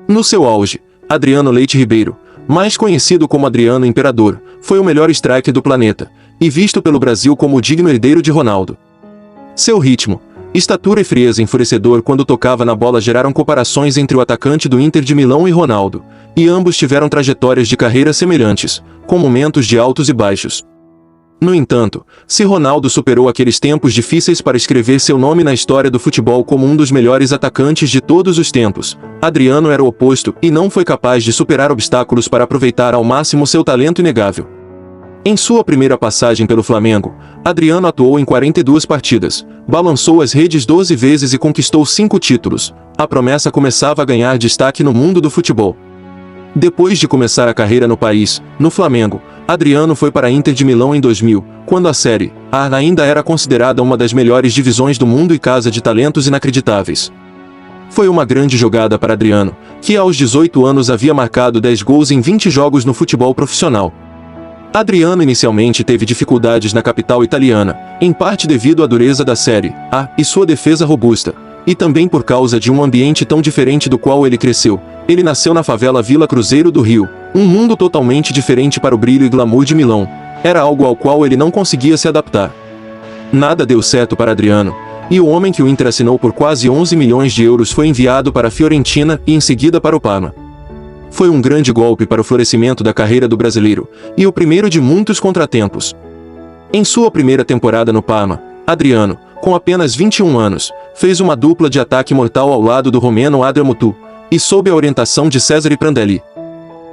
No seu auge, Adriano Leite Ribeiro, mais conhecido como Adriano Imperador, foi o melhor striker do planeta, e visto pelo Brasil como o digno herdeiro de Ronaldo. Seu ritmo, estatura e frieza enfurecedor quando tocava na bola geraram comparações entre o atacante do Inter de Milão e Ronaldo, e ambos tiveram trajetórias de carreira semelhantes, com momentos de altos e baixos. No entanto, se Ronaldo superou aqueles tempos difíceis para escrever seu nome na história do futebol como um dos melhores atacantes de todos os tempos, Adriano era o oposto e não foi capaz de superar obstáculos para aproveitar ao máximo seu talento inegável. Em sua primeira passagem pelo Flamengo, Adriano atuou em 42 partidas, balançou as redes 12 vezes e conquistou 5 títulos. A promessa começava a ganhar destaque no mundo do futebol. Depois de começar a carreira no país, no Flamengo, Adriano foi para a Inter de Milão em 2000, quando a Série A ainda era considerada uma das melhores divisões do mundo e casa de talentos inacreditáveis. Foi uma grande jogada para Adriano, que aos 18 anos havia marcado 10 gols em 20 jogos no futebol profissional. Adriano inicialmente teve dificuldades na capital italiana, em parte devido à dureza da Série A e sua defesa robusta, e também por causa de um ambiente tão diferente do qual ele cresceu. Ele nasceu na favela Vila Cruzeiro do Rio, um mundo totalmente diferente para o brilho e glamour de Milão. Era algo ao qual ele não conseguia se adaptar. Nada deu certo para Adriano, e o homem que o Inter assinou por quase 11 milhões de euros foi enviado para a Fiorentina e em seguida para o Parma. Foi um grande golpe para o florescimento da carreira do brasileiro, e o primeiro de muitos contratempos. Em sua primeira temporada no Parma, Adriano, com apenas 21 anos, fez uma dupla de ataque mortal ao lado do romeno Adrian Mutu, e sob a orientação de Cesare Prandelli.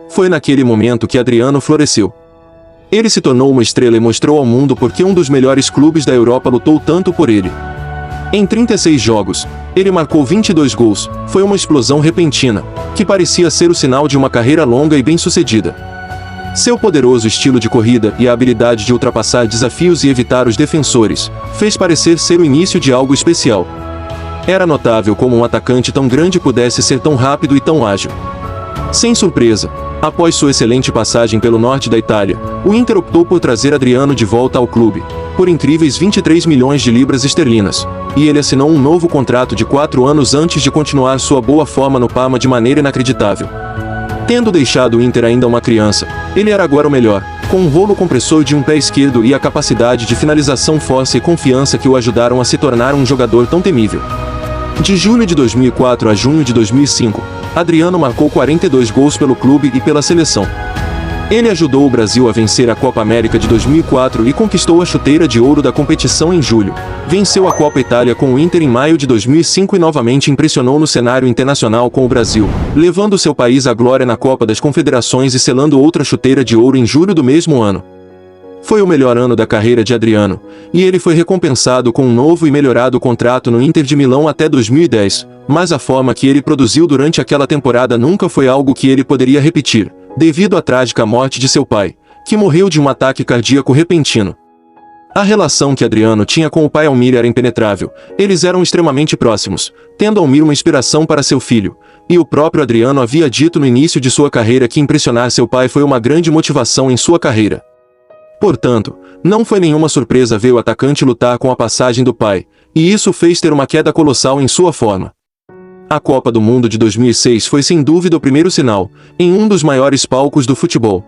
Foi naquele momento que Adriano floresceu. Ele se tornou uma estrela e mostrou ao mundo por que um dos melhores clubes da Europa lutou tanto por ele. Em 36 jogos, ele marcou 22 gols, foi uma explosão repentina, que parecia ser o sinal de uma carreira longa e bem-sucedida. Seu poderoso estilo de corrida e a habilidade de ultrapassar desafios e evitar os defensores, fez parecer ser o início de algo especial. Era notável como um atacante tão grande pudesse ser tão rápido e tão ágil. Sem surpresa, após sua excelente passagem pelo norte da Itália, o Inter optou por trazer Adriano de volta ao clube, por incríveis 23 milhões de libras esterlinas, e ele assinou um novo contrato de 4 anos antes de continuar sua boa forma no Parma de maneira inacreditável. Tendo deixado o Inter ainda uma criança, ele era agora o melhor, com um rolo compressor de um pé esquerdo e a capacidade de finalização, força e confiança que o ajudaram a se tornar um jogador tão temível. De julho de 2004 a junho de 2005, Adriano marcou 42 gols pelo clube e pela seleção. Ele ajudou o Brasil a vencer a Copa América de 2004 e conquistou a chuteira de ouro da competição em julho. Venceu a Copa Itália com o Inter em maio de 2005 e novamente impressionou no cenário internacional com o Brasil, levando seu país à glória na Copa das Confederações e selando outra chuteira de ouro em julho do mesmo ano. Foi o melhor ano da carreira de Adriano, e ele foi recompensado com um novo e melhorado contrato no Inter de Milão até 2010, mas a forma que ele produziu durante aquela temporada nunca foi algo que ele poderia repetir, devido à trágica morte de seu pai, que morreu de um ataque cardíaco repentino. A relação que Adriano tinha com o pai Almir era impenetrável, eles eram extremamente próximos, tendo Almir uma inspiração para seu filho, e o próprio Adriano havia dito no início de sua carreira que impressionar seu pai foi uma grande motivação em sua carreira. Portanto, não foi nenhuma surpresa ver o atacante lutar com a passagem do pai, e isso fez ter uma queda colossal em sua forma. A Copa do Mundo de 2006 foi sem dúvida o primeiro sinal, em um dos maiores palcos do futebol.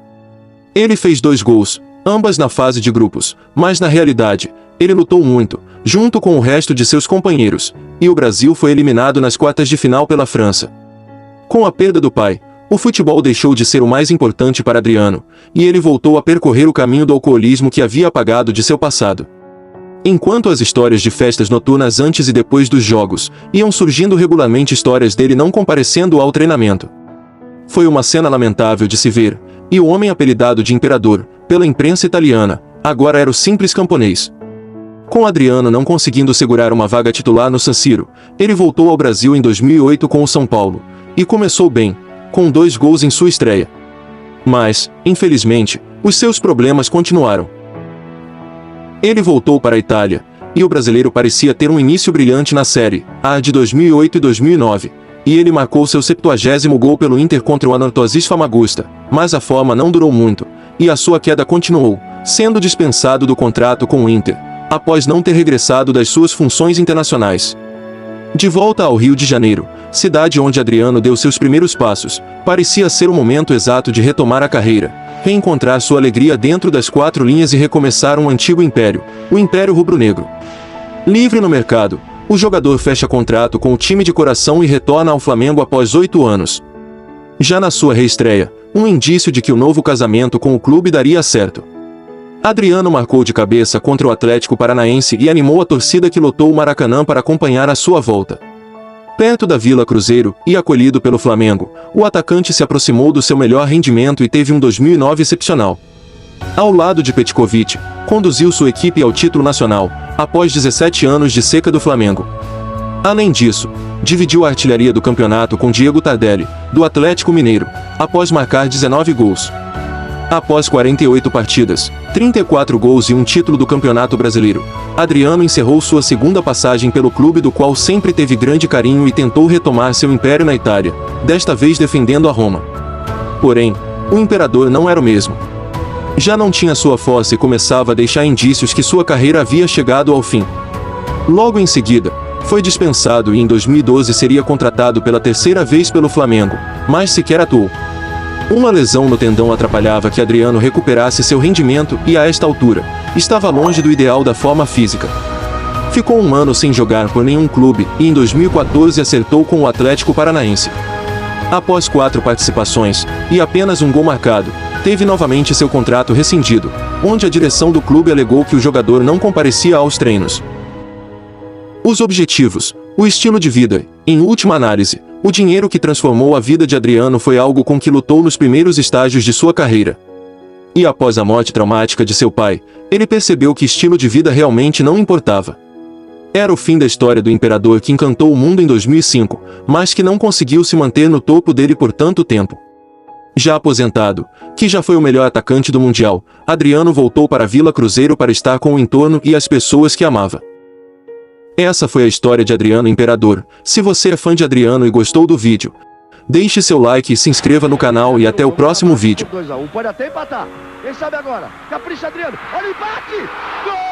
Ele fez 2 gols, ambas na fase de grupos, mas na realidade, ele lutou muito, junto com o resto de seus companheiros, e o Brasil foi eliminado nas quartas de final pela França. Com a perda do pai, o futebol deixou de ser o mais importante para Adriano, e ele voltou a percorrer o caminho do alcoolismo que havia apagado de seu passado. Enquanto as histórias de festas noturnas antes e depois dos jogos, iam surgindo regularmente histórias dele não comparecendo ao treinamento. Foi uma cena lamentável de se ver, e o homem apelidado de Imperador, pela imprensa italiana, agora era o simples camponês. Com Adriano não conseguindo segurar uma vaga titular no San Siro, ele voltou ao Brasil em 2008 com o São Paulo, e começou bem, com 2 gols em sua estreia. Mas, infelizmente, os seus problemas continuaram. Ele voltou para a Itália, e o brasileiro parecia ter um início brilhante na Série A de 2008 e 2009, e ele marcou seu 70º gol pelo Inter contra o Anorthosis Famagusta, mas a forma não durou muito, e a sua queda continuou, sendo dispensado do contrato com o Inter, após não ter regressado das suas funções internacionais. De volta ao Rio de Janeiro, cidade onde Adriano deu seus primeiros passos, parecia ser o momento exato de retomar a carreira, reencontrar sua alegria dentro das quatro linhas e recomeçar um antigo império, o Império Rubro-Negro. Livre no mercado, o jogador fecha contrato com o time de coração e retorna ao Flamengo após 8 anos. Já na sua reestreia, um indício de que o novo casamento com o clube daria certo. Adriano marcou de cabeça contra o Atlético Paranaense e animou a torcida que lotou o Maracanã para acompanhar a sua volta. Perto da Vila Cruzeiro e acolhido pelo Flamengo, o atacante se aproximou do seu melhor rendimento e teve um 2009 excepcional. Ao lado de Petkovic, conduziu sua equipe ao título nacional, após 17 anos de seca do Flamengo. Além disso, dividiu a artilharia do campeonato com Diego Tardelli, do Atlético Mineiro, após marcar 19 gols. Após 48 partidas, 34 gols e um título do Campeonato Brasileiro, Adriano encerrou sua segunda passagem pelo clube do qual sempre teve grande carinho e tentou retomar seu império na Itália, desta vez defendendo a Roma. Porém, o imperador não era o mesmo. Já não tinha sua força e começava a deixar indícios que sua carreira havia chegado ao fim. Logo em seguida, foi dispensado e em 2012 seria contratado pela terceira vez pelo Flamengo, mas sequer atuou. Uma lesão no tendão atrapalhava que Adriano recuperasse seu rendimento e, a esta altura, estava longe do ideal da forma física. Ficou um ano sem jogar por nenhum clube e em 2014 acertou com o Atlético Paranaense. Após 4 participações e apenas um gol marcado, teve novamente seu contrato rescindido, onde a direção do clube alegou que o jogador não comparecia aos treinos. Os objetivos, o estilo de vida, em última análise, o dinheiro que transformou a vida de Adriano foi algo com que lutou nos primeiros estágios de sua carreira. E após a morte traumática de seu pai, ele percebeu que estilo de vida realmente não importava. Era o fim da história do imperador que encantou o mundo em 2005, mas que não conseguiu se manter no topo dele por tanto tempo. Já aposentado, que já foi o melhor atacante do Mundial, Adriano voltou para a Vila Cruzeiro para estar com o entorno e as pessoas que amava. Essa foi a história de Adriano Imperador. Se você é fã de Adriano e gostou do vídeo, deixe seu like e se inscreva no canal e até o próximo vídeo. 2 a 1, pode até empatar. Quem sabe agora? Capricha Adriano. Olha o empate! Gol!